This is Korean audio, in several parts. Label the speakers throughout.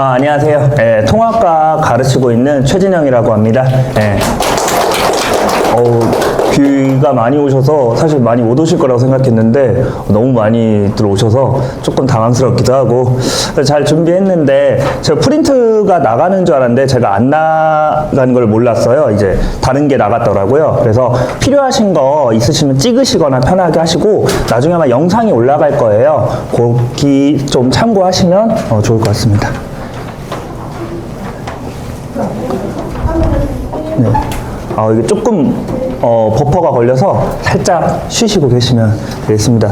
Speaker 1: 안녕하세요. 통합과 가르치고 있는 최진영이라고 합니다. 비가 많이 오셔서 사실 많이 못 오실 거라고 생각했는데 너무 많이 들어오셔서 조금 당황스럽기도 하고 잘 준비했는데 제가 프린트가 나가는 줄 알았는데 제가 안 나간 걸 몰랐어요. 이제 다른 게 나갔더라고요. 그래서 필요하신 거 있으시면 찍으시거나 편하게 하시고 나중에 아마 영상이 올라갈 거예요. 거기 좀 참고하시면 좋을 것 같습니다. 네. 이게 조금 버퍼가 걸려서 살짝 쉬시고 계시면 되겠습니다.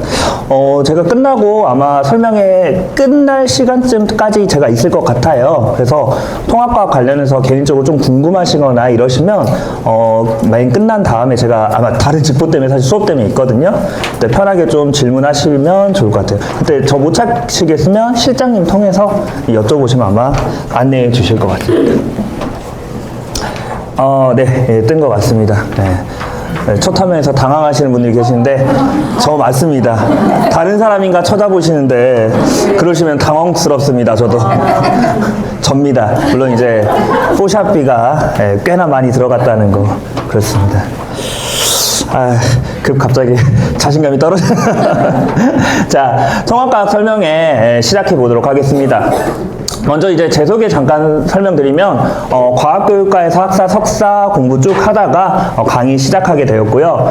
Speaker 1: 제가 끝나고 아마 설명회 끝날 시간쯤까지 제가 있을 것 같아요. 그래서 통합과 관련해서 개인적으로 좀 궁금하시거나 이러시면 만약 끝난 다음에 제가 아마 다른 직보 때문에 사실 수업 때문에 있거든요. 그때 편하게 좀 질문하시면 좋을 것 같아요. 그때 저 못 찾으시겠으면 실장님 통해서 여쭤보시면 아마 안내해 주실 것 같습니다. 네, 뜬 것 같습니다. 첫 화면에서 당황하시는 분들이 계시는데 저 맞습니다. 다른 사람인가 쳐다보시는데 그러시면 당황스럽습니다. 저도 접니다. 물론 이제 포샵비가 꽤나 많이 들어갔다는 거 그렇습니다. 갑자기 자신감이 떨어져. 자, 통합과학 설명회 시작해 보도록 하겠습니다. 먼저 이제 제 소개 잠깐 설명드리면 과학교육과에서 학사, 석사 공부 쭉 하다가 강의 시작하게 되었고요.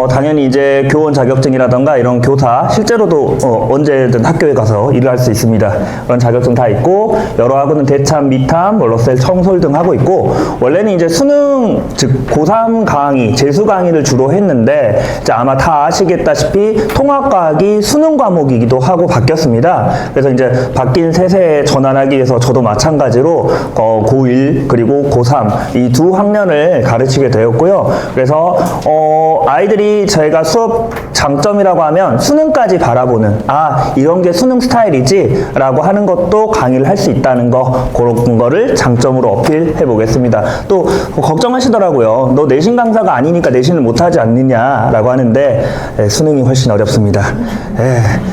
Speaker 1: 당연히 이제 교원 자격증이라던가 이런 교사 실제로도 언제든 학교에 가서 일을 할 수 있습니다. 그런 자격증 다 있고 여러 학원은 대참, 미탐, 러셀, 청솔 등 하고 있고 원래는 이제 수능 즉 고3 강의, 재수 강의를 주로 했는데 이제 아마 다 아시겠다시피 통합과학이 수능 과목이기도 하고 바뀌었습니다. 그래서 이제 바뀐 세세에 전환하기 위해서 저도 마찬가지로 고1 그리고 고3 이 두 학년을 가르치게 되었고요. 그래서 아이들이 저희가 수업 장점이라고 하면 수능까지 바라보는 이런 게 수능 스타일이지 라고 하는 것도 강의를 할 수 있다는 거 그런 거를 장점으로 어필해 보겠습니다. 또 걱정하시더라고요. 너 내신 강사가 아니니까 내신을 못하지 않느냐 라고 하는데 수능이 훨씬 어렵습니다.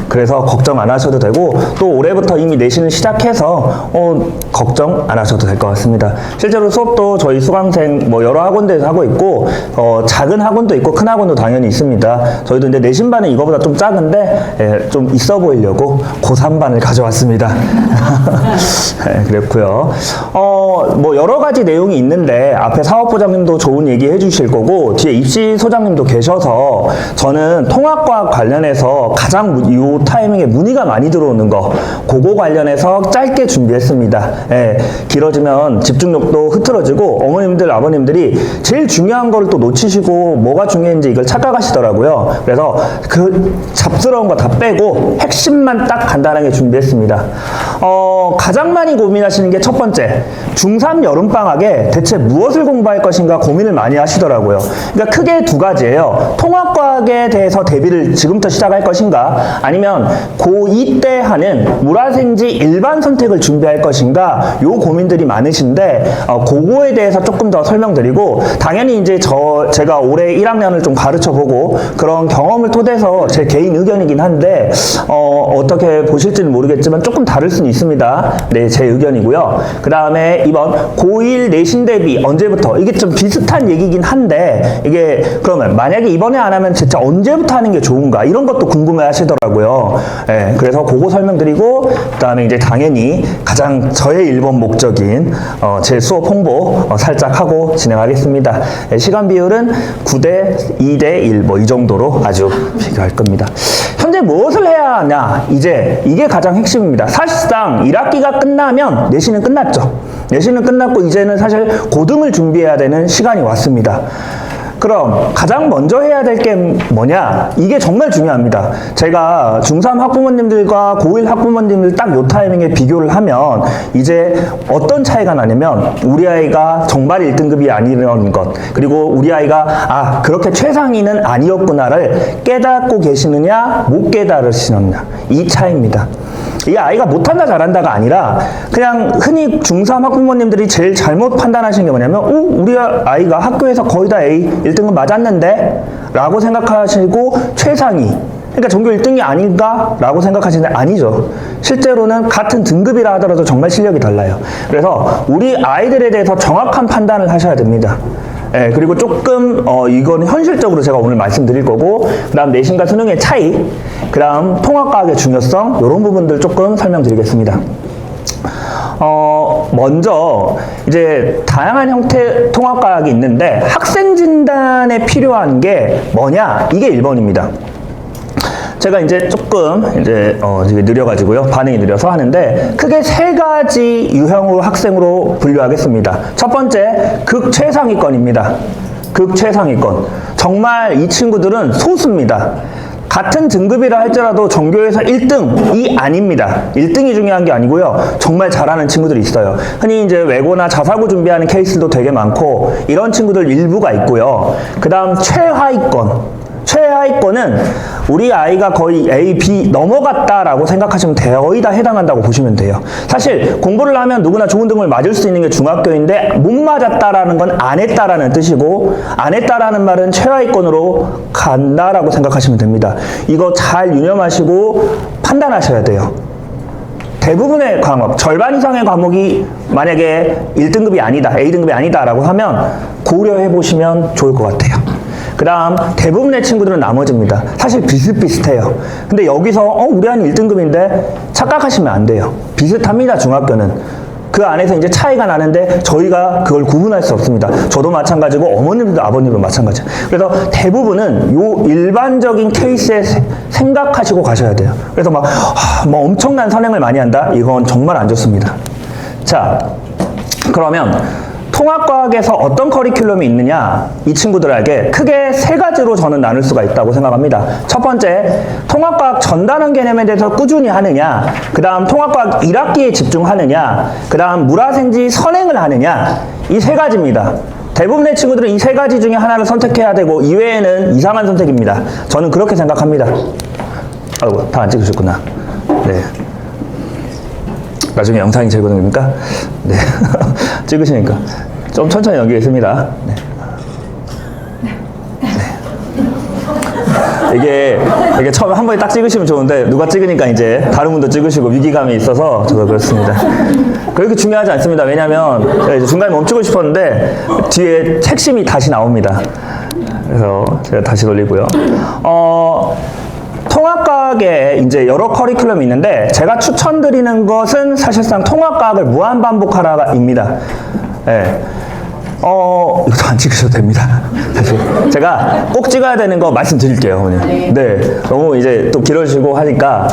Speaker 1: 그래서 걱정 안 하셔도 되고 또 올해부터 이미 내신을 시작해서 걱정 안 하셔도 될 것 같습니다. 실제로 수업도 저희 수강생 여러 학원들에서 하고 있고 작은 학원도 있고 큰 학원도 당연히 있습니다. 저희도 이제 내신반은 이거보다 좀 작은데 좀 있어 보이려고 고3반을 가져왔습니다. 그랬고요. 여러 가지 내용이 있는데 앞에 사업부장님도 좋은 얘기 해주실 거고 뒤에 입시 소장님도 계셔서 저는 통합과학 관련해서 가장 이 타이밍에 문의가 많이 들어오는 거 그거 관련해서 짧게 준비했습니다. 길어지면 집중력도 흐트러지고 어머님들 아버님들이 제일 중요한 거를 또 놓치시고 뭐가 중요한지 이걸 착각하시더라고요. 그래서 그 잡스러운 거 다 빼고 핵심만 딱 간단하게 준비했습니다. 가장 많이 고민하시는 게 첫 번째 중3 여름방학에 대체 무엇을 공부할 것인가 고민을 많이 하시더라고요. 그러니까 크게 두 가지예요. 통합과학에 대해서 대비를 지금부터 시작할 것인가 아니면 고2 때 하는 물화생지 일반 선택을 준비할 것인가 요 고민들이 많으신데 그거에 대해서 조금 더 설명드리고 당연히 이제 제가 올해 1학년을 좀 가르쳐보고 그런 경험을 토대해서 제 개인 의견이긴 한데 어떻게 보실지는 모르겠지만 조금 다를 수는 있습니다. 네, 제 의견이고요. 그 다음에 이번 고1 내신 대비 언제부터 이게 좀 비슷한 얘기긴 한데 이게 그러면 만약에 이번에 안 하면 진짜 언제부터 하는 게 좋은가 이런 것도 궁금해 하시더라고요. 그래서 그거 설명드리고 그 다음에 이제 당연히 가장 저의 1번 목적인 제 수업 홍보 살짝 하고 진행하겠습니다. 시간 비율은 9대 2대 1 이 정도로 아주 비교할 겁니다. 현재 무엇을 해야 하냐 이게 가장 핵심입니다. 사실상 1학기가 끝나면 내신은 끝났죠. 내신은 끝났고 이제는 사실 고등을 준비해야 되는 시간이 왔습니다. 그럼 가장 먼저 해야 될 게 뭐냐? 이게 정말 중요합니다. 제가 중3 학부모님들과 고1 학부모님들 딱 요 타이밍에 비교를 하면 이제 어떤 차이가 나냐면 우리 아이가 정말 1등급이 아니라는 것 그리고 우리 아이가 그렇게 최상위는 아니었구나를 깨닫고 계시느냐 못 깨달으시느냐 이 차이입니다. 이 아이가 못한다 잘한다가 아니라 그냥 흔히 중3 학부모님들이 제일 잘못 판단하시는 게 뭐냐면 우리 아이가 학교에서 거의 다 A 1등급 맞았는데 라고 생각하시고 최상위 그러니까 전교 1등이 아닌가? 라고 생각하시는데 아니죠. 실제로는 같은 등급이라 하더라도 정말 실력이 달라요. 그래서 우리 아이들에 대해서 정확한 판단을 하셔야 됩니다. 예, 그리고 조금 이건 현실적으로 제가 오늘 말씀드릴 거고, 그 다음 내신과 수능의 차이, 그 다음 통합과학의 중요성, 이런 부분들 조금 설명드리겠습니다. 먼저 이제 다양한 형태 통합과학이 있는데 학생 진단에 필요한 게 뭐냐? 이게 1번입니다. 제가 이제 조금 느려가지고요. 반응이 느려서 하는데 크게 3가지 유형으로 학생으로 분류하겠습니다. 첫 번째, 극최상위권입니다. 극최상위권. 정말 이 친구들은 소수입니다. 같은 등급이라 할지라도 전교에서 1등이 아닙니다. 1등이 중요한 게 아니고요. 정말 잘하는 친구들이 있어요. 흔히 이제 외고나 자사고 준비하는 케이스도 되게 많고 이런 친구들 일부가 있고요. 그 다음 최하위권. 최하위권은 우리 아이가 거의 A, B 넘어갔다라고 생각하시면 거의 다 해당한다고 보시면 돼요. 사실 공부를 하면 누구나 좋은 등급을 맞을 수 있는 게 중학교인데 못 맞았다라는 건 안 했다라는 뜻이고 안 했다라는 말은 최하위권으로 간다라고 생각하시면 됩니다. 이거 잘 유념하시고 판단하셔야 돼요. 대부분의 과목, 절반 이상의 과목이 만약에 1등급이 아니다, A등급이 아니다라고 하면 고려해 보시면 좋을 것 같아요. 그 다음 대부분의 친구들은 나머지입니다. 사실 비슷비슷해요. 근데 여기서 우리 아이 1등급인데 착각하시면 안 돼요. 비슷합니다. 중학교는. 그 안에서 이제 차이가 나는데 저희가 그걸 구분할 수 없습니다. 저도 마찬가지고 어머님도 아버님도 마찬가지예요. 그래서 대부분은 요 일반적인 케이스에 생각하시고 가셔야 돼요. 그래서 막 엄청난 선행을 많이 한다? 이건 정말 안 좋습니다. 자, 그러면 통합과학에서 어떤 커리큘럼이 있느냐? 이 친구들에게 크게 3가지로 저는 나눌 수가 있다고 생각합니다. 첫 번째, 통합과학 전단원 개념에 대해서 꾸준히 하느냐, 그 다음 통합과학 1학기에 집중하느냐, 그 다음 물화생지 선행을 하느냐, 이 3가지입니다. 대부분의 친구들은 이 3가지 중에 하나를 선택해야 되고 이외에는 이상한 선택입니다. 저는 그렇게 생각합니다. 아이고, 다 안 찍으셨구나. 네. 나중에 영상이 제거됩니까? 네. 찍으시니까. 좀 천천히 넘기겠습니다. 네. 네. 이게 처음에 한 번에 딱 찍으시면 좋은데, 누가 찍으니까 이제 다른 분도 찍으시고 위기감이 있어서 저도 그렇습니다. 그렇게 중요하지 않습니다. 왜냐면, 제가 이제 중간에 멈추고 싶었는데, 뒤에 핵심이 다시 나옵니다. 그래서 제가 다시 돌리고요. 통합과학에 이제 여러 커리큘럼이 있는데 제가 추천드리는 것은 사실상 통합과학을 무한반복하라입니다. 네. 이것도 안 찍으셔도 됩니다. 사실 제가 꼭 찍어야 되는 거 말씀드릴게요, 어머니. 네. 너무 이제 또 길어지고 하니까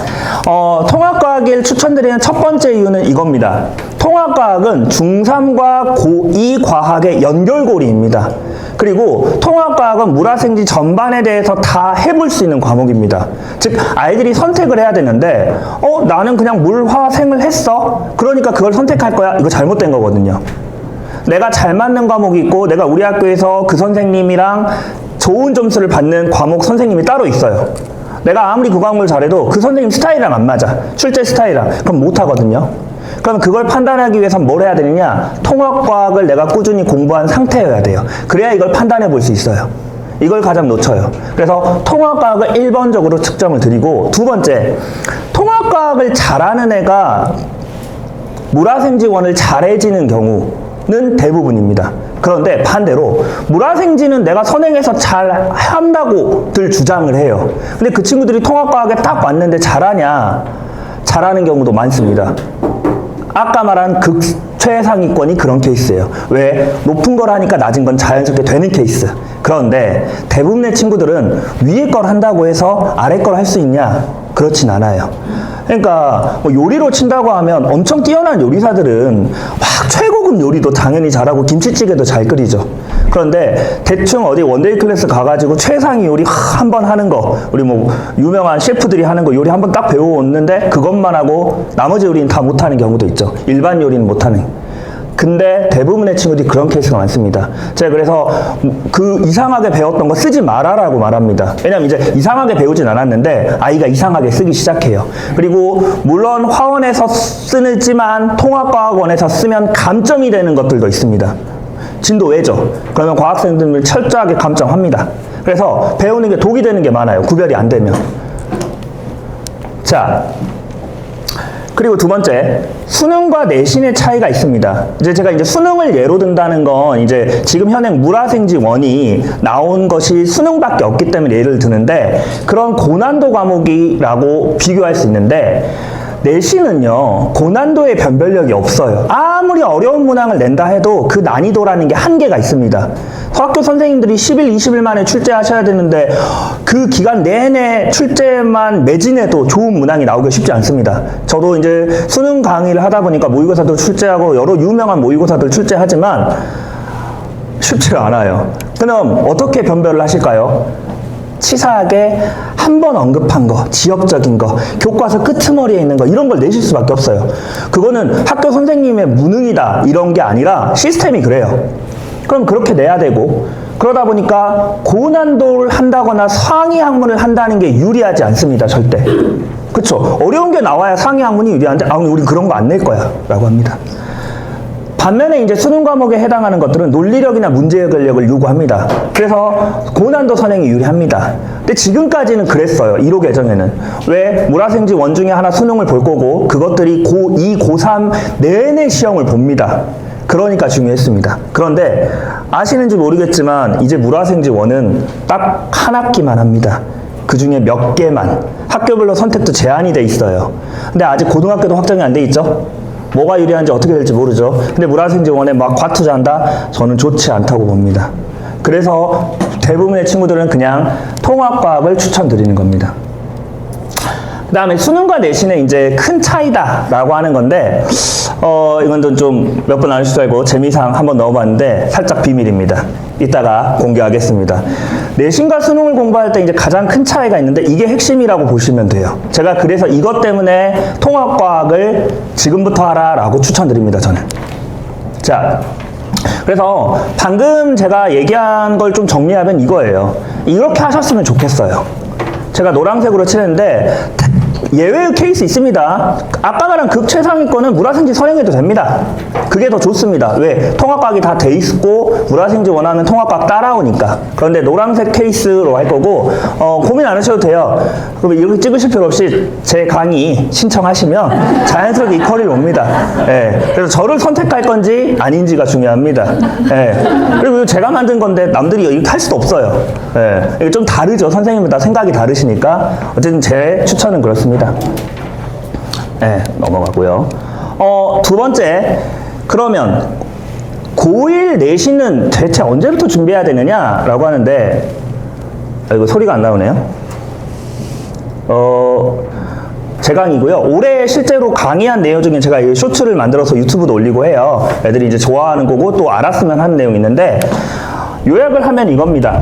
Speaker 1: 통합과학을 추천드리는 첫 번째 이유는 이겁니다. 통합과학은 중3과 고2 과학의 연결고리입니다. 그리고 통합과학은 물화생지 전반에 대해서 다 해볼 수 있는 과목입니다. 즉 아이들이 선택을 해야 되는데 나는 그냥 물화생을 했어? 그러니까 그걸 선택할 거야? 이거 잘못된 거거든요. 내가 잘 맞는 과목이 있고 내가 우리 학교에서 그 선생님이랑 좋은 점수를 받는 과목 선생님이 따로 있어요. 내가 아무리 그 과목을 잘해도 그 선생님 스타일이랑 안 맞아. 출제 스타일이랑. 그럼 못하거든요. 그럼 그걸 판단하기 위해서 뭘 해야 되느냐? 통합과학을 내가 꾸준히 공부한 상태여야 돼요. 그래야 이걸 판단해 볼 수 있어요. 이걸 가장 놓쳐요. 그래서 통합과학을 1번적으로 측정을 드리고, 두 번째, 통합과학을 잘하는 애가 물화생지원을 잘해지는 경우는 대부분입니다. 그런데 반대로 물화생지는 내가 선행해서 잘 한다고들 주장을 해요. 근데 그 친구들이 통합과학에 딱 왔는데 잘하냐? 잘하는 경우도 많습니다. 아까 말한 극최상위권이 그런 케이스예요. 왜? 높은 걸 하니까 낮은 건 자연스럽게 되는 케이스. 그런데 대부분의 친구들은 위에 걸 한다고 해서 아래 걸 할 수 있냐? 그렇진 않아요. 그러니까 뭐 요리로 친다고 하면 엄청 뛰어난 요리사들은 막 최고급 요리도 당연히 잘하고 김치찌개도 잘 끓이죠. 그런데 대충 어디 원데이 클래스 가가지고 최상위 요리 한 번 하는 거, 우리 뭐 유명한 셰프들이 하는 거 요리 한 번 딱 배워오는데 그것만 하고 나머지 요리는 다 못하는 경우도 있죠. 일반 요리는 못하는. 근데 대부분의 친구들이 그런 케이스가 많습니다. 제가 그래서 그 이상하게 배웠던 거 쓰지 말아라고 말합니다. 왜냐면 이제 이상하게 배우진 않았는데 아이가 이상하게 쓰기 시작해요. 그리고 물론 화원에서 쓰지만 통합과학원에서 쓰면 감점이 되는 것들도 있습니다. 진도 외죠. 그러면 과학생들을 철저하게 감점합니다. 그래서 배우는 게 독이 되는 게 많아요. 구별이 안 되면. 자, 그리고 두 번째, 수능과 내신의 차이가 있습니다. 이제 제가 이제 수능을 예로 든다는 건 이제 지금 현행 물화생지 원이 나온 것이 수능밖에 없기 때문에 예를 드는데, 그런 고난도 과목이라고 비교할 수 있는데, 내신은요, 고난도의 변별력이 없어요. 아무리 어려운 문항을 낸다 해도 그 난이도라는 게 한계가 있습니다. 학교 선생님들이 10일, 20일 만에 출제하셔야 되는데 그 기간 내내 출제만 매진해도 좋은 문항이 나오기가 쉽지 않습니다. 저도 이제 수능 강의를 하다 보니까 모의고사도 출제하고 여러 유명한 모의고사들 출제하지만 쉽지가 않아요. 그럼 어떻게 변별을 하실까요? 치사하게 한 번 언급한 거, 지역적인 거, 교과서 끄트머리에 있는 거, 이런 걸 내실 수밖에 없어요. 그거는 학교 선생님의 무능이다 이런 게 아니라 시스템이 그래요. 그럼 그렇게 내야 되고, 그러다 보니까 고난도를 한다거나 상위 학문을 한다는 게 유리하지 않습니다. 절대. 그쵸? 어려운 게 나와야 상위 학문이 유리한데, 우린 그런 거 안 낼 거야 라고 합니다. 반면에 이제 수능 과목에 해당하는 것들은 논리력이나 문제 해결력을 요구합니다. 그래서 고난도 선행이 유리합니다. 근데 지금까지는 그랬어요. 1호 개정에는. 왜? 물화생지 원 중에 하나 수능을 볼 거고 그것들이 고2, 고3 내내 시험을 봅니다. 그러니까 중요했습니다. 그런데 아시는지 모르겠지만 이제 물화생지 원은 딱 한 학기만 합니다. 그 중에 몇 개만. 학교별로 선택도 제한이 돼 있어요. 근데 아직 고등학교도 확정이 안 돼 있죠? 뭐가 유리한지 어떻게 될지 모르죠. 근데 물화생지 원에 막 과투자한다? 저는 좋지 않다고 봅니다. 그래서 대부분의 친구들은 그냥 통합과학을 추천드리는 겁니다. 그 다음에 수능과 내신의 이제 큰 차이다라고 하는 건데, 이건 좀 몇 번 안 할 수도 있고 재미상 한번 넣어봤는데 살짝 비밀입니다. 이따가 공개하겠습니다. 내신과 수능을 공부할 때 이제 가장 큰 차이가 있는데 이게 핵심이라고 보시면 돼요. 제가 그래서 이것 때문에 통합과학을 지금부터 하라라고 추천드립니다, 저는. 자, 그래서 방금 제가 얘기한 걸 좀 정리하면 이거예요. 이렇게 하셨으면 좋겠어요. 제가 노란색으로 칠했는데 예외의 케이스 있습니다. 아까 말한 극최상위권은 물화생지 선행해도 됩니다. 그게 더 좋습니다. 왜? 통합과학이 다 돼 있고 물화생지 원하면 통합과학 따라오니까. 그런데 노란색 케이스로 할 거고 고민 안 하셔도 돼요. 그럼 이렇게 찍으실 필요 없이 제 강의 신청하시면 자연스럽게 이 퀄이 옵니다. 예. 그래서 저를 선택할 건지 아닌지가 중요합니다. 예. 그리고 제가 만든 건데 남들이 이렇게 할 수도 없어요. 예. 이게 좀 다르죠. 선생님마다 생각이 다르시니까. 어쨌든 제 추천은 그렇습니다. 네, 넘어가고요. 두 번째, 그러면 고1 내신은 대체 언제부터 준비해야 되느냐라고 하는데, 이거 소리가 안 나오네요. 제 강의고요. 올해 실제로 강의한 내용 중에 제가 이 쇼츠를 만들어서 유튜브도 올리고 해요. 애들이 이제 좋아하는 거고 또 알았으면 하는 내용이 있는데, 요약을 하면 이겁니다.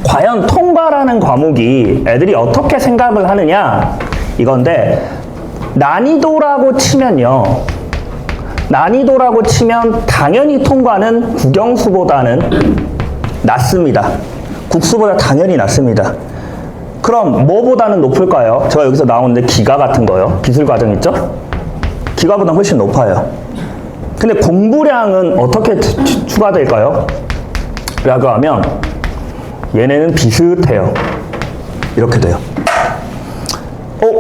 Speaker 1: 과연 통과라는 과목이 애들이 어떻게 생각을 하느냐 이건데, 난이도라고 치면요, 난이도라고 치면 당연히 통과는 국영수보다는 낮습니다. 국수보다 당연히 낮습니다. 그럼 뭐보다는 높을까요? 제가 여기서 나오는데 기가 같은 거요. 기술과정 있죠? 기가보다 훨씬 높아요. 근데 공부량은 어떻게 추가될까요? 라고 하면 얘네는 비슷해요. 이렇게 돼요.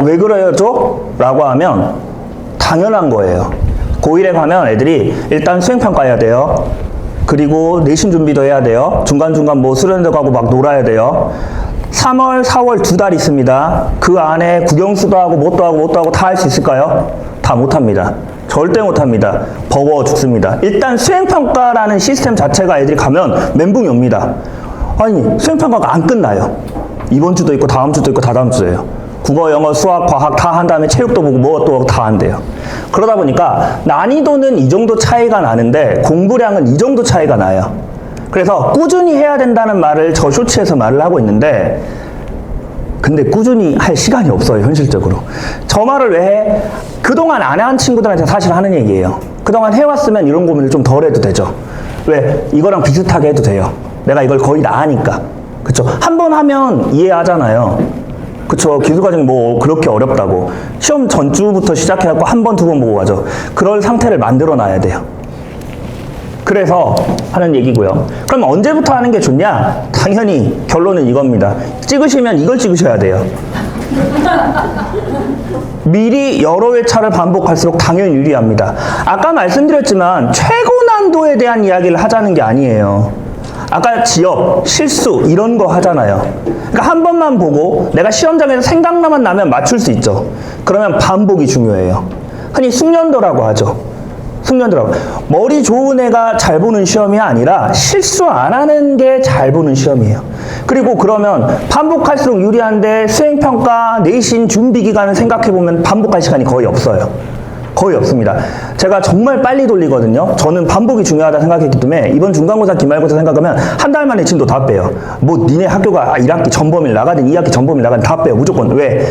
Speaker 1: 왜 그래요, 라고 하면 당연한 거예요. 고1에 가면 애들이 일단 수행평가해야 돼요. 그리고 내신 준비도 해야 돼요. 중간중간 뭐 수련회 가고 막 놀아야 돼요. 3월, 4월 2달 있습니다. 그 안에 국영수도 하고 뭣도 하고 다 할 수 있을까요? 다 못합니다. 절대 못합니다. 버거워 죽습니다. 일단 수행평가라는 시스템 자체가 애들이 가면 멘붕이 옵니다. 아니, 수행평가가 안 끝나요. 이번 주도 있고 다음 주도 있고 다다음 주예요. 국어, 영어, 수학, 과학 다 한 다음에 체육도 보고 뭐 또 다 한대요. 그러다 보니까 난이도는 이 정도 차이가 나는데 공부량은 이 정도 차이가 나요. 그래서 꾸준히 해야 된다는 말을 저 쇼츠에서 말을 하고 있는데, 근데 꾸준히 할 시간이 없어요, 현실적으로. 저 말을 왜 해? 그동안 안 한 친구들한테 사실 하는 얘기예요. 그동안 해왔으면 이런 고민을 좀 덜 해도 되죠. 왜? 이거랑 비슷하게 해도 돼요. 내가 이걸 거의 다 아니까. 그쵸? 한 번 하면 이해하잖아요. 그쵸? 기술과정이 뭐 그렇게 어렵다고. 시험 전주부터 시작해갖고 한 번, 두 번 보고 가죠. 그럴 상태를 만들어 놔야 돼요. 그래서 하는 얘기고요. 그럼 언제부터 하는 게 좋냐? 당연히 결론은 이겁니다. 찍으시면 이걸 찍으셔야 돼요. 미리 여러 회차를 반복할수록 당연히 유리합니다. 아까 말씀드렸지만 최고 난도에 대한 이야기를 하자는 게 아니에요. 아까 지역, 실수 이런 거 하잖아요. 그러니까 한 번만 보고 내가 시험장에서 생각나만 나면 맞출 수 있죠. 그러면 반복이 중요해요. 흔히 숙련도라고 하죠. 숙련도라고. 머리 좋은 애가 잘 보는 시험이 아니라 실수 안 하는 게 잘 보는 시험이에요. 그리고 그러면 반복할수록 유리한데 수행평가, 내신 준비 기간을 생각해보면 반복할 시간이 거의 없어요. 거의 없습니다. 제가 정말 빨리 돌리거든요. 저는 반복이 중요하다 생각했기 때문에 이번 중간고사, 기말고사 생각하면 한 달 만에 진도 다 빼요. 뭐 니네 학교가 1학기 전범위를 나가든 2학기 전범위를 나가든 다 빼요. 무조건. 왜?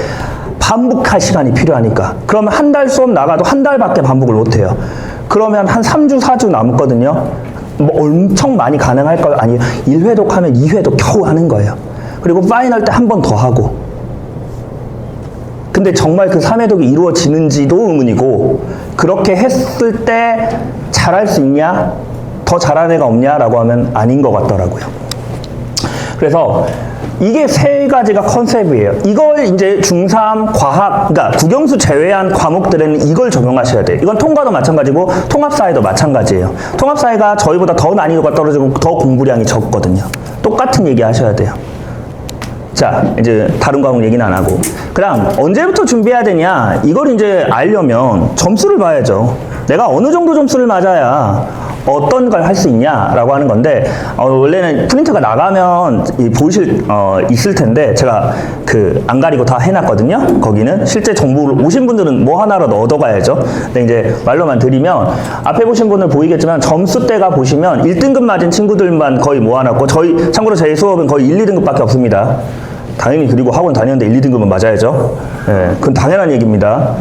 Speaker 1: 반복할 시간이 필요하니까. 그러면 한 달 수업 나가도 한 달밖에 반복을 못해요. 그러면 한 3주, 4주 남았거든요. 뭐 엄청 많이 가능할까요? 아니요. 1회독 하면 2회독 겨우 하는 거예요. 그리고 파이널 때 한 번 더 하고. 근데 정말 그 3회독이 이루어지는지도 의문이고, 그렇게 했을 때 잘할 수 있냐? 더 잘하는 애가 없냐라고 하면 아닌 것 같더라고요. 그래서 이게 세 가지가 컨셉이에요. 이걸 이제 중3 과학, 그러니까 국영수 제외한 과목들에는 이걸 적용하셔야 돼요. 이건 통과도 마찬가지고 통합사회도 마찬가지예요. 통합사회가 저희보다 더 난이도가 떨어지고 더 공부량이 적거든요. 똑같은 얘기 하셔야 돼요. 자, 이제 다른 과목 얘기는 안 하고. 그다음 언제부터 준비해야 되냐? 이걸 이제 알려면 점수를 봐야죠. 내가 어느 정도 점수를 맞아야 어떤 걸 할 수 있냐라고 하는 건데, 원래는 프린트가 나가면 있을 텐데 제가 안 가리고 다 해놨거든요. 거기는 실제 정보를 오신 분들은 뭐 하나라도 얻어가야죠. 근데 이제 말로만 드리면 앞에 보신 분은 보이겠지만 점수대가 보시면 1등급 맞은 친구들만 거의 모아놨고, 참고로 제 수업은 거의 1, 2등급밖에 없습니다. 당연히. 그리고 학원 다녔는데 1, 2등급은 맞아야죠. 예, 그건 당연한 얘기입니다.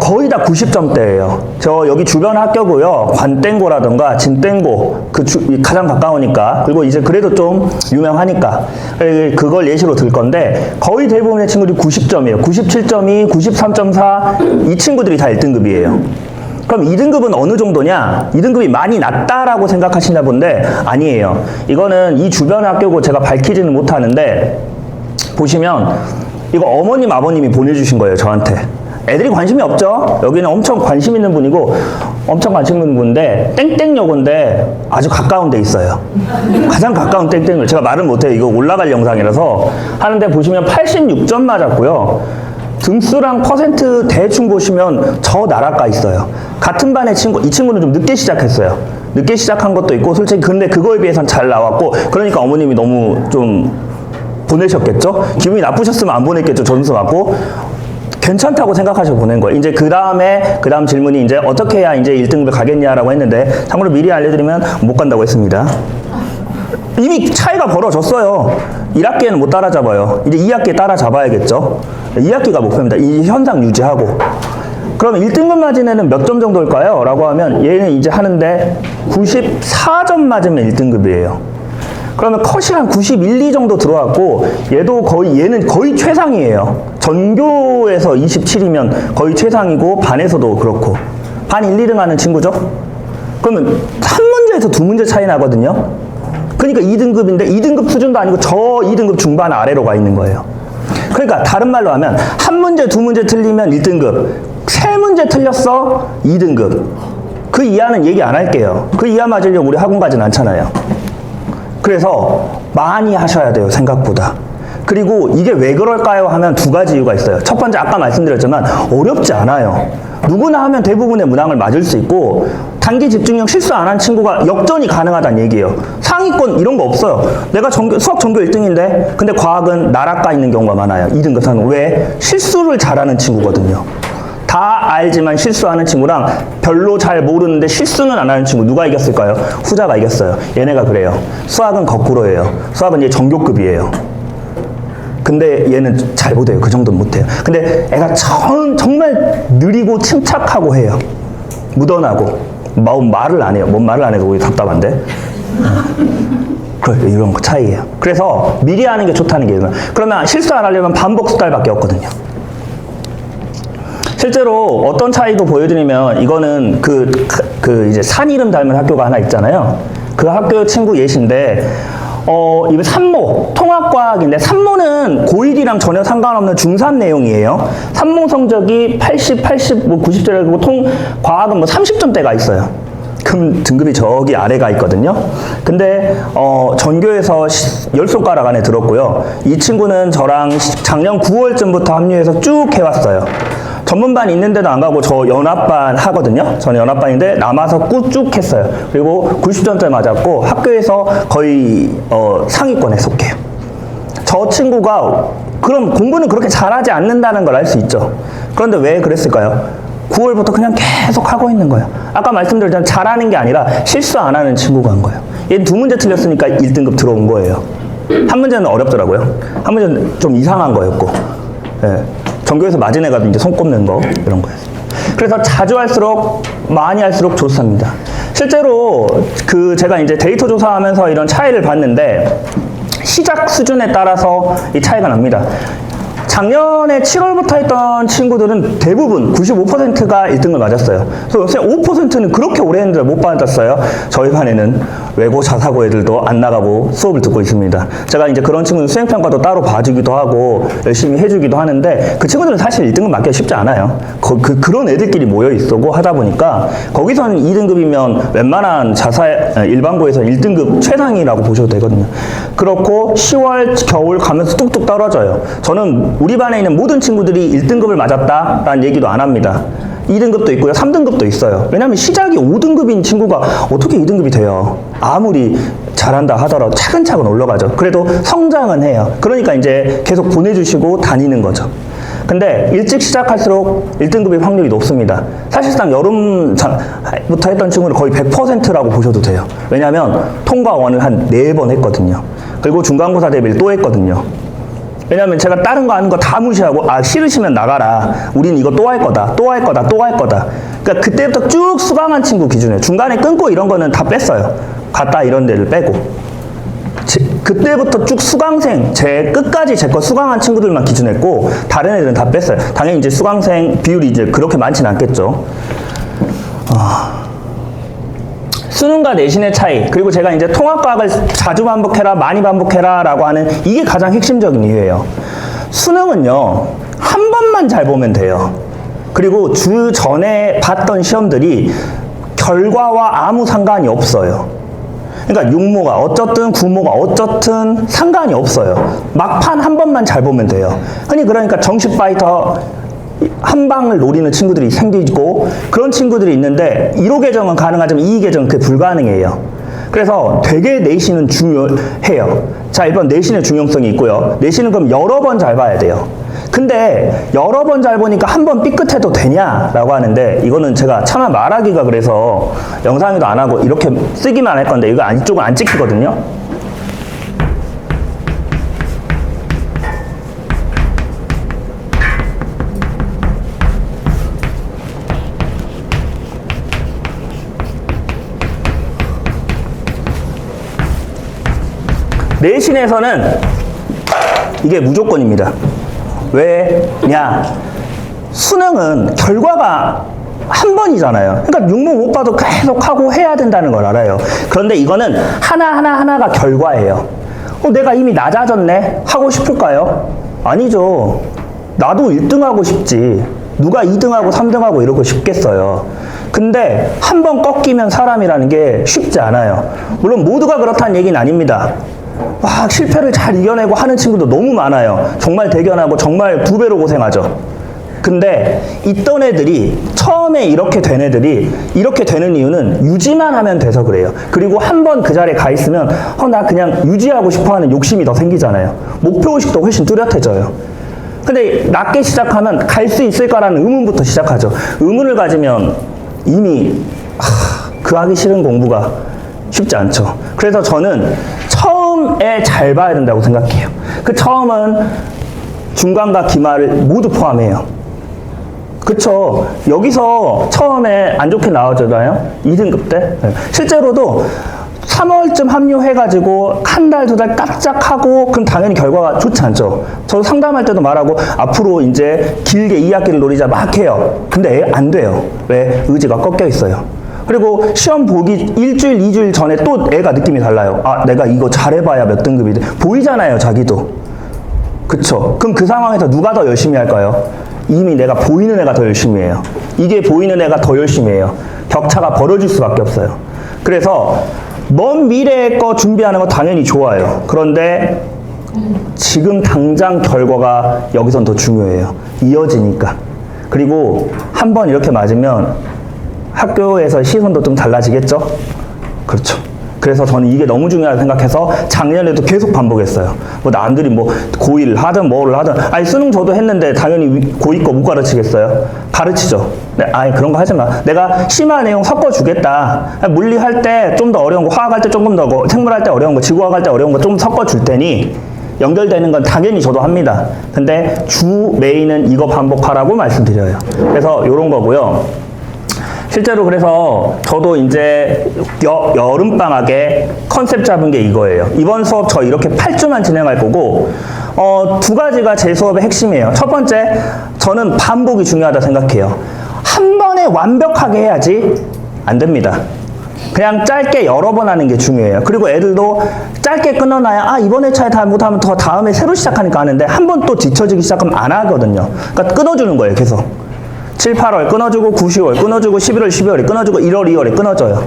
Speaker 1: 거의 다 90점대예요. 저 여기 주변 학교고요. 관땡고라던가 진땡고 가장 가까우니까, 그리고 이제 그래도 좀 유명하니까 그걸 예시로 들 건데, 거의 대부분의 친구들이 90점이에요. 97.2, 93.4 이 친구들이 다 1등급이에요. 그럼 2등급은 어느 정도냐? 2등급이 많이 낮다라고 생각하시나 본데 아니에요. 이거는 이 주변 학교고 제가 밝히지는 못하는데, 보시면 이거 어머님, 아버님이 보내주신 거예요, 저한테. 애들이 관심이 없죠? 여기는 엄청 관심 있는 분이고 엄청 관심 있는 분인데 땡땡여고인데 아주 가까운 데 있어요. 가장 가까운 땡땡여고. 제가 말을 못해요. 이거 올라갈 영상이라서. 하는데 보시면 86점 맞았고요. 등수랑 퍼센트 대충 보시면 저 나라가 있어요. 같은 반의 친구, 이 친구는 좀 늦게 시작했어요. 늦게 시작한 것도 있고, 솔직히 근데 그거에 비해서는 잘 나왔고, 그러니까 어머님이 너무 좀 보내셨겠죠? 기분이 나쁘셨으면 안 보냈겠죠. 점수 맞고. 괜찮다고 생각하셔서 보낸 거예요. 이제 그 다음 질문이 이제 어떻게 해야 이제 1등급을 가겠냐라고 했는데, 참고로 미리 알려드리면 못 간다고 했습니다. 이미 차이가 벌어졌어요. 1학기에는 못 따라잡아요. 이제 2학기에 따라잡아야겠죠. 2학기가 목표입니다. 이 현상 유지하고. 그러면 1등급 맞은 애는 몇 점 정도일까요? 라고 하면 얘는 이제 하는데 94점 맞으면 1등급이에요. 그러면 컷이 한 91, 2 정도 들어왔고, 얘는 거의 최상이에요. 전교에서 27이면 거의 최상이고, 반에서도 그렇고. 반 1, 2등 하는 친구죠? 그러면 한 문제에서 두 문제 차이 나거든요? 그러니까 2등급인데 2등급 수준도 아니고 저 2등급 중반 아래로 가 있는 거예요. 그러니까 다른 말로 하면 한 문제, 두 문제 틀리면 1등급, 세 문제 틀렸어? 2등급. 그 이하는 얘기 안 할게요. 그 이하 맞으려고 우리 학원 가진 않잖아요. 그래서 많이 하셔야 돼요, 생각보다. 그리고 이게 왜 그럴까요? 하면 두 가지 이유가 있어요. 첫 번째, 아까 말씀드렸지만 어렵지 않아요. 누구나 하면 대부분의 문항을 맞을 수 있고, 단기 집중력 실수 안 한 친구가 역전이 가능하다는 얘기예요. 상위권 이런 거 없어요. 내가 수학 전교 1등인데 근데 과학은 나락가 있는 경우가 많아요. 2등급 상위. 왜? 실수를 잘하는 친구거든요. 다 알지만 실수하는 친구랑 별로 잘 모르는데 실수는 안 하는 친구, 누가 이겼을까요? 후자가 이겼어요. 얘네가 그래요. 수학은 거꾸로예요. 수학은 얘 전교급이에요. 근데 얘는 잘 못해요. 그 정도는 못해요. 근데 애가 정말 느리고 침착하고 해요. 묻어나고. 말을 안 해요. 뭔 말을 안 해도 우리 답답한데? 그래, 이런 거 차이예요. 그래서 미리 하는 게 좋다는 게, 그러면 실수 안 하려면 반복 수달밖에 없거든요. 실제로 어떤 차이도 보여드리면, 이거는 이제 산 이름 닮은 학교가 하나 있잖아요. 그 학교 친구 예시인데, 이번 산모, 통합과학인데 산모는 고1이랑 전혀 상관없는 중3 내용이에요. 산모 성적이 80, 80, 뭐 90점이고 과학은 뭐 30점대가 있어요. 그럼 등급이 저기 아래가 있거든요. 근데 전교에서 10손가락 안에 들었고요. 이 친구는 저랑 작년 9월쯤부터 합류해서 쭉 해왔어요. 전문반 있는데도 안 가고 저 연합반 하거든요. 저는 연합반인데 남아서 쭉 했어요. 그리고 90점대 맞았고 학교에서 거의 상위권에 속해요. 저 친구가 그럼 공부는 그렇게 잘하지 않는다는 걸 알 수 있죠. 그런데 왜 그랬을까요? 9월부터 그냥 계속 하고 있는 거예요. 아까 말씀드렸지만 잘하는 게 아니라 실수 안 하는 친구가 한 거예요. 얘는 2문제 틀렸으니까 1등급 들어온 거예요. 한 문제는 어렵더라고요. 한 문제는 좀 이상한 거였고. 예. 전교에서 맞은 애가 이제 손 꼽는 거 이런 거였어요. 그래서 자주 할수록 많이 할수록 좋습니다. 실제로 제가 이제 데이터 조사하면서 이런 차이를 봤는데 시작 수준에 따라서 이 차이가 납니다. 작년에 7월부터 했던 친구들은 대부분 95%가 1등을 맞았어요. 그래서 5%는 그렇게 오래 했는데 못 받았어요. 저희 반에는 외고 자사고 애들도 안 나가고 수업을 듣고 있습니다. 제가 이제 그런 친구는 수행평가도 따로 봐주기도 하고 열심히 해주기도 하는데 그 친구들은 사실 1등급 맞기가 쉽지 않아요. 그런 애들끼리 모여 있고 하다 보니까 거기서는 2등급이면 웬만한 일반고에서 1등급 최상이라고 보셔도 되거든요. 그렇고 10월 겨울 가면서 뚝뚝 떨어져요. 저는 우리 반에 있는 모든 친구들이 1등급을 맞았다라는 얘기도 안 합니다. 2등급도 있고요. 3등급도 있어요. 왜냐하면 시작이 5등급인 친구가 어떻게 2등급이 돼요? 아무리 잘한다 하더라도 차근차근 올라가죠. 그래도 성장은 해요. 그러니까 이제 계속 보내주시고 다니는 거죠. 근데 일찍 시작할수록 1등급의 확률이 높습니다. 사실상 여름부터 했던 친구는 거의 100%라고 보셔도 돼요. 왜냐하면 통과원을 한 4번 했거든요. 그리고 중간고사 대비를 또 했거든요. 왜냐면 제가 다른 거 하는 거 다 무시하고 싫으시면 나가라. 우린 이거 또 할 거다. 또 할 거다. 또 할 거다. 그러니까 그때부터 쭉 수강한 친구 기준에 중간에 끊고 이런 거는 다 뺐어요. 갔다 이런 데를 빼고. 그때부터 쭉 수강생, 끝까지 제 거 수강한 친구들만 기준했고 다른 애들은 다 뺐어요. 당연히 이제 수강생 비율이 이제 그렇게 많지는 않겠죠. 수능과 내신의 차이, 그리고 제가 이제 통합과학을 자주 반복해라, 많이 반복해라 라고 하는 이게 가장 핵심적인 이유예요. 수능은요, 한 번만 잘 보면 돼요. 그리고 주 전에 봤던 시험들이 결과와 아무 상관이 없어요. 그러니까 육모가 어쩌든 구모가 어쩌든 상관이 없어요. 막판 한 번만 잘 보면 돼요. 흔히 그러니까 정식 파이터 한 방을 노리는 친구들이 생기고 그런 친구들이 있는데 1호 계정은 가능하지만 2호 계정은 그게 불가능해요. 그래서 되게 내신은 중요해요. 자, 이번 내신의 중요성이 있고요. 내신은 그럼 여러 번 잘 봐야 돼요. 근데 여러 번 잘 보니까 한 번 삐끗해도 되냐라고 하는데 이거는 제가 차마 말하기가 그래서 영상에도 안 하고 이렇게 쓰기만 할 건데 이거 이쪽은 안 찍히거든요. 내신에서는 이게 무조건입니다. 왜냐? 수능은 결과가 한 번이잖아요. 그러니까 육모 못 봐도 계속 하고 해야 된다는 걸 알아요. 그런데 이거는 하나가 결과예요. 내가 이미 낮아졌네? 하고 싶을까요? 아니죠. 나도 1등하고 싶지. 누가 2등하고 3등하고 이러고 싶겠어요. 근데 한 번 꺾이면 사람이라는 게 쉽지 않아요. 물론 모두가 그렇다는 얘기는 아닙니다. 실패를 잘 이겨내고 하는 친구도 너무 많아요. 정말 대견하고 정말 2배로 고생하죠. 근데 있던 애들이 처음에 이렇게 된 애들이 이렇게 되는 이유는 유지만 하면 돼서 그래요. 그리고 한 번 그 자리에 가 있으면 나 그냥 유지하고 싶어하는 욕심이 더 생기잖아요. 목표의식도 훨씬 뚜렷해져요. 근데 낮게 시작하면 갈 수 있을까라는 의문부터 시작하죠. 의문을 가지면 이미 그 하기 싫은 공부가 쉽지 않죠. 그래서 저는 처음에 잘 봐야 된다고 생각해요. 그 처음은 중간과 기말을 모두 포함해요. 그쵸? 여기서 처음에 안 좋게 나와주나요? 2등급 때? 네. 실제로도 3월쯤 합류해가지고 한 달, 2달 깜짝하고 그럼 당연히 결과가 좋지 않죠. 저 상담할 때도 말하고 앞으로 이제 길게 2학기를 노리자 막 해요. 근데 안 돼요. 왜? 의지가 꺾여 있어요. 그리고 시험 보기 일주일, 2주일 전에 또 애가 느낌이 달라요. 아, 내가 이거 잘해봐야 몇 등급이지. 보이잖아요, 자기도. 그쵸? 그럼 그 상황에서 누가 더 열심히 할까요? 이미 내가 보이는 애가 더 열심히 해요. 이게 보이는 애가 더 열심히 해요. 격차가 벌어질 수밖에 없어요. 그래서 먼 미래의 거 준비하는 거 당연히 좋아요. 그런데 지금 당장 결과가 여기선 더 중요해요. 이어지니까. 그리고 한번 이렇게 맞으면 학교에서 시선도 좀 달라지겠죠? 그렇죠. 그래서 저는 이게 너무 중요하다고 생각해서 작년에도 계속 반복했어요. 뭐 남들이 뭐 고1 하든 뭐를 하든, 아니 수능 저도 했는데 당연히 고2 거 못 가르치겠어요? 가르치죠. 네, 아니 그런 거 하지 마. 내가 심화 내용 섞어주겠다. 물리 할 때 좀 더 어려운 거, 화학 할 때 조금 더, 생물 할 때 어려운 거, 지구화학 할 때 어려운 거 좀 섞어줄 테니 연결되는 건 당연히 저도 합니다. 근데 주 메인은 이거 반복하라고 말씀드려요. 그래서 이런 거고요. 실제로 그래서 저도 이제 여름방학에 컨셉 잡은 게 이거예요. 이번 수업 저 이렇게 8주만 진행할 거고, 두 가지가 제 수업의 핵심이에요. 첫 번째, 저는 반복이 중요하다 생각해요. 한 번에 완벽하게 해야지 안 됩니다. 그냥 짧게 여러 번 하는 게 중요해요. 그리고 애들도 짧게 끊어놔야, 아, 이번 회차에 다 못하면 더 다음에 새로 시작하니까 하는데, 한 번 또 뒤처지기 시작하면 안 하거든요. 그러니까 끊어주는 거예요, 계속. 7, 8월 끊어주고 9, 10월 끊어주고 11월, 12월에 끊어주고 1월, 2월에 끊어줘요.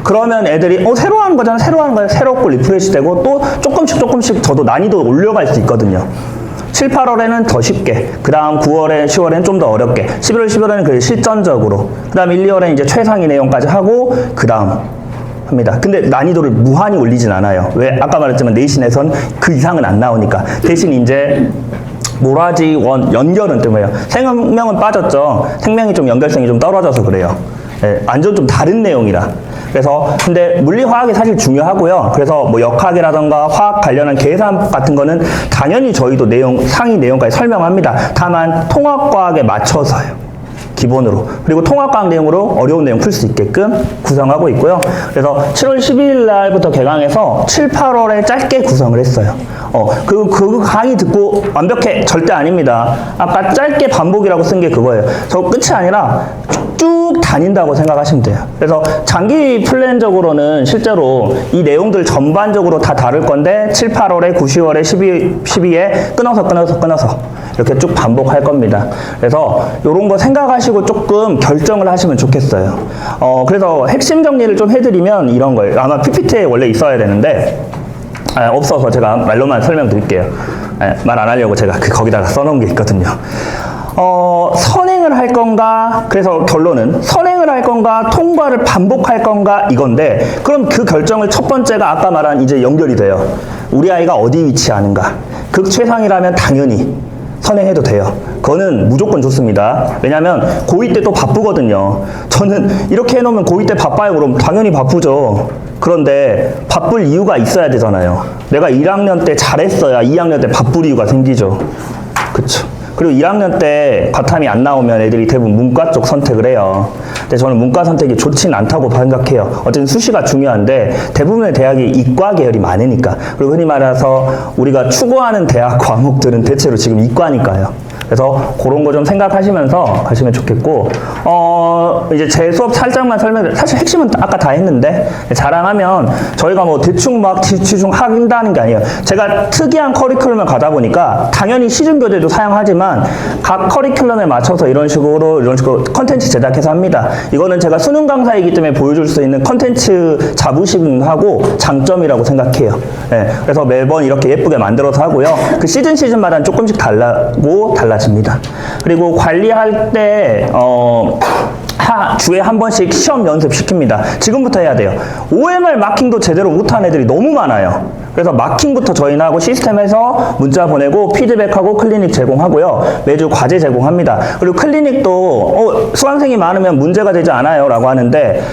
Speaker 1: 그러면 애들이 새로 하는 거잖아, 새로 하는 거야. 새롭고 리프레시 되고 또 조금씩 저도 난이도 올려갈 수 있거든요. 7, 8월에는 더 쉽게, 그 다음 9월에, 10월에는 좀 더 어렵게, 11월, 12월에는 그 실전적으로, 그 다음 1, 2월에는 이제 최상위 내용까지 하고 그 다음 합니다. 근데 난이도를 무한히 올리진 않아요. 왜? 아까 말했지만 내신에선 그 이상은 안 나오니까. 대신 이제 모라지 원 연결은 때문에요. 생명은 빠졌죠. 생명이 좀 연결성이 좀 떨어져서 그래요. 예, 완전 좀 다른 내용이라. 그래서 근데 물리 화학이 사실 중요하고요. 그래서 뭐 역학이라던가 화학 관련한 계산 같은 거는 당연히 저희도 상위 내용까지 설명합니다. 다만 통합과학에 맞춰서요. 기본으로. 그리고 통합과학 내용으로 어려운 내용 풀 수 있게끔 구성하고 있고요. 그래서 7월 12일 날부터 개강해서 7, 8월에 짧게 구성을 했어요. 그 강의 듣고 완벽해? 절대 아닙니다. 아까 짧게 반복이라고 쓴 게 그거예요. 저 끝이 아니라 쭉 다닌다고 생각하시면 돼요. 그래서 장기 플랜적으로는 실제로 이 내용들 전반적으로 다 다룰 건데 7, 8월에, 9, 10월에, 12에 끊어서 이렇게 쭉 반복할 겁니다. 그래서 이런 거 생각하시고 조금 결정을 하시면 좋겠어요. 그래서 핵심 정리를 좀 해드리면 이런 거예요. 아마 PPT에 원래 있어야 되는데 없어서 제가 말로만 설명드릴게요. 말 안 하려고 제가 거기다가 써놓은 게 있거든요. 선행을 할 건가, 그래서 결론은 선행을 할 건가, 통과를 반복할 건가 이건데, 그럼 그 결정을 첫 번째가 아까 말한 이제 연결이 돼요. 우리 아이가 어디 위치하는가. 극최상이라면 당연히 선행해도 돼요. 그거는 무조건 좋습니다. 왜냐면 고2 때 또 바쁘거든요. 저는 이렇게 해놓으면 고2 때 바빠요. 그럼 당연히 바쁘죠. 그런데 바쁠 이유가 있어야 되잖아요. 내가 1학년 때 잘했어야 2학년 때 바쁠 이유가 생기죠. 그쵸? 그리고 1학년 때 과탐이 안 나오면 애들이 대부분 문과 쪽 선택을 해요. 근데 저는 문과 선택이 좋진 않다고 생각해요. 어쨌든 수시가 중요한데 대부분의 대학이 이과 계열이 많으니까. 그리고 흔히 말해서 우리가 추구하는 대학 과목들은 대체로 지금 이과니까요. 그래서 그런 거 좀 생각하시면서 가시면 좋겠고, 이제 제 수업 살짝만 사실 핵심은 아까 다 했는데, 자랑하면 저희가 뭐 대충 막 지중 한다는 게 아니에요. 제가 특이한 커리큘럼을 가다 보니까 당연히 시중 교재도 사용하지만 각 커리큘럼에 맞춰서 이런 식으로 컨텐츠 제작해서 합니다. 이거는 제가 수능 강사이기 때문에 보여줄 수 있는 컨텐츠 자부심하고 장점이라고 생각해요. 네, 그래서 매번 이렇게 예쁘게 만들어서 하고요. 그 시즌마다 조금씩 달라집니다. 그리고 관리할 때 주에 한 번씩 시험 연습 시킵니다. 지금부터 해야 돼요. OMR 마킹도 제대로 못한 애들이 너무 많아요. 그래서 마킹부터 저희는 하고 시스템에서 문자 보내고 피드백하고 클리닉 제공하고요. 매주 과제 제공합니다. 그리고 클리닉도 수강생이 많으면 문제가 되지 않아요 라고 하는데,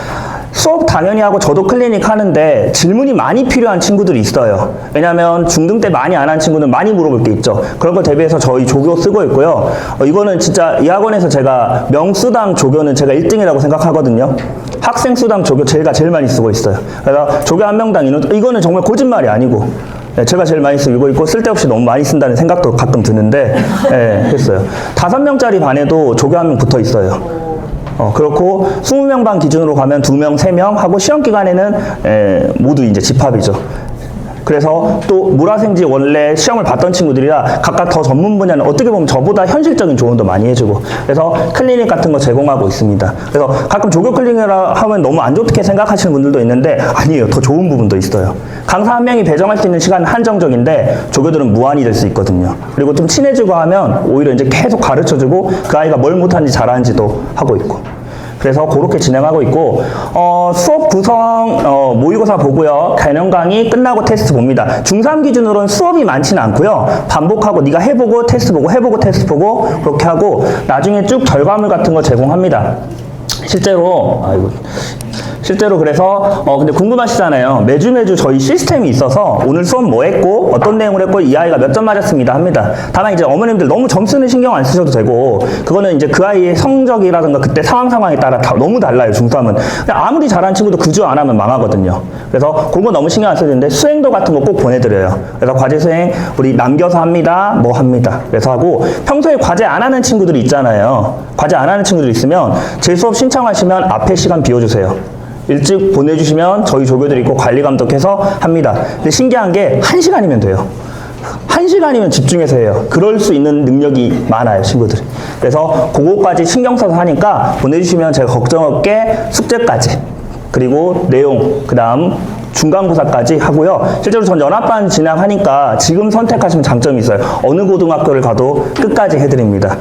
Speaker 1: 수업 당연히 하고 저도 클리닉 하는데 질문이 많이 필요한 친구들이 있어요. 왜냐하면 중등 때 많이 안 한 친구는 많이 물어볼 게 있죠. 그런 걸 대비해서 저희 조교 쓰고 있고요. 이거는 진짜 이 학원에서 제가 명수당 조교는 제가 1등이라고 생각하거든요. 학생 수당 조교 제가 제일 많이 쓰고 있어요. 그래서 조교 한 명당 이거는 정말 거짓말이 아니고 제가 제일 많이 쓰고 있고, 쓸데없이 너무 많이 쓴다는 생각도 가끔 드는데 했어요. 5명짜리 반에도 조교 한 명 붙어 있어요. 그렇고 20명 반 기준으로 가면 2명, 3명 하고 시험 기간에는 모두 이제 집합이죠. 그래서 또 물화생지 원래 시험을 봤던 친구들이라 각각 더 전문 분야는 어떻게 보면 저보다 현실적인 조언도 많이 해주고 그래서 클리닉 같은 거 제공하고 있습니다. 그래서 가끔 조교 클리닉이라 하면 너무 안 좋게 생각하시는 분들도 있는데 아니에요. 더 좋은 부분도 있어요. 강사 한 명이 배정할 수 있는 시간은 한정적인데 조교들은 무한히 될 수 있거든요. 그리고 좀 친해지고 하면 오히려 이제 계속 가르쳐주고 그 아이가 뭘 못하는지 잘하는지도 하고 있고 그래서 그렇게 진행하고 있고 수업 구성 모의고사 보고요. 개념 강의 끝나고 테스트 봅니다. 중3 기준으로는 수업이 많지는 않고요. 반복하고 네가 해보고 테스트 보고 해보고 테스트 보고 그렇게 하고 나중에 쭉 결과물 같은 거 제공합니다. 실제로 그래서 근데 궁금하시잖아요. 매주 저희 시스템이 있어서 오늘 수업 뭐 했고 어떤 내용을 했고 이 아이가 몇 점 맞았습니다 합니다. 다만 이제 어머님들 너무 점수는 신경 안 쓰셔도 되고 그거는 이제 그 아이의 성적이라든가 그때 상황에 따라 너무 달라요. 중3은 아무리 잘하는 친구도 그 주 안 하면 망하거든요. 그래서 그거 너무 신경 안 써도 되는데 수행도 같은 거 꼭 보내드려요. 그래서 과제 수행 우리 남겨서 합니다. 뭐 합니다. 그래서 하고 평소에 과제 안 하는 친구들이 있잖아요. 과제 안 하는 친구들이 있으면 제 수업 신청하시면 앞에 시간 비워주세요. 일찍 보내주시면 저희 조교들이 있고 관리 감독해서 합니다. 근데 신기한 게 1시간이면 돼요. 1시간이면 집중해서 해요. 그럴 수 있는 능력이 많아요, 친구들이. 그래서 그거까지 신경 써서 하니까 보내주시면 제가 걱정 없게 숙제까지 그리고 내용, 그 다음 중간고사까지 하고요. 실제로 전 연합반 진행하니까 지금 선택하시면 장점이 있어요. 어느 고등학교를 가도 끝까지 해드립니다.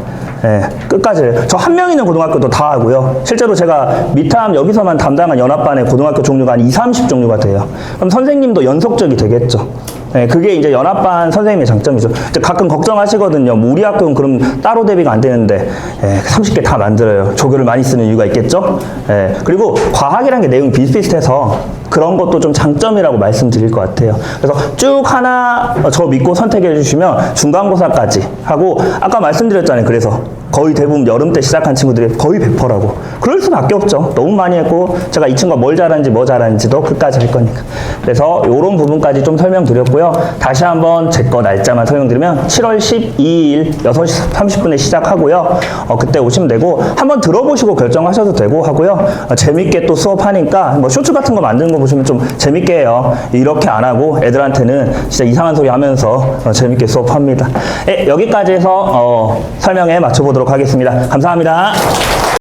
Speaker 1: 끝까지. 저 한 명 있는 고등학교도 다 하고요. 실제로 제가 미탐 여기서만 담당한 연합반의 고등학교 종류가 한 20, 30종류가 돼요. 그럼 선생님도 연속적이 되겠죠. 그게 이제 연합반 선생님의 장점이죠. 이제 가끔 걱정하시거든요. 뭐 우리 학교는 그럼 따로 대비가 안 되는데 30개 다 만들어요. 조교를 많이 쓰는 이유가 있겠죠. 그리고 과학이라는 게 내용이 비슷비슷해서 그런 것도 좀 장점이라고 말씀드릴 것 같아요. 그래서 쭉 하나 저 믿고 선택해 주시면 중간고사까지 하고 아까 말씀드렸잖아요. 그래서 거의 대부분 여름 때 시작한 친구들이 거의 100%라고. 그럴 수밖에 없죠. 너무 많이 했고 제가 이 친구가 뭘 잘하는지 뭐 잘하는지도 끝까지 할 거니까. 그래서 이런 부분까지 좀 설명드렸고요. 다시 한번 제 거 날짜만 설명드리면 7월 12일 6시 30분에 시작하고요. 그때 오시면 되고 한번 들어보시고 결정하셔도 되고 하고요. 재밌게 또 수업하니까 뭐 쇼츠 같은 거 만드는 거 보시면 좀 재밌게 해요. 이렇게 안 하고 애들한테는 진짜 이상한 소리 하면서 재밌게 수업합니다. 여기까지 해서 설명에 맞춰보도록 하겠습니다. 감사합니다.